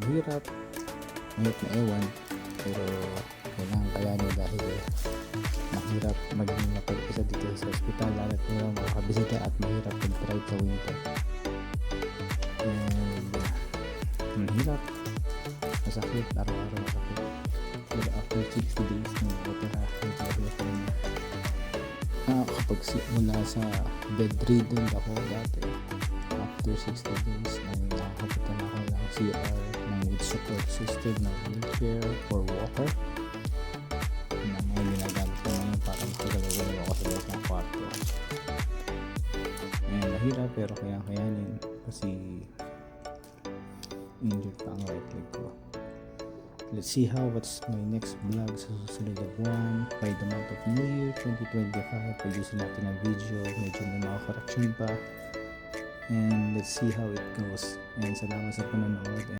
Mahirap, mahirap na ewan, pero kailangan kayanin dahil mahirap maging mapag-isa dito sa ospital lalo at walang makakabisita at mahirap mag-drive sa winter. And mahirap, masakit, araw-araw masakit. Pero after 60 days ng opera, medyo okay pa rin. Kapag mula sa bedridden ako dati, after 60 days ay nakakapunta na ako ng CR ng with support system ng wheelchair or walker na mga ginagamit ko ngayon para magkagalaw ako sa loob ng kwarto. Mahirap pero kayanin kasi injured pa ang right leg ko. Let's see what's my next vlog sa susunod na buwan by the month of New Year 2025. Produce natin ang video, medyo may mga correction pa, and let's see how it goes. And salamat sa panonood.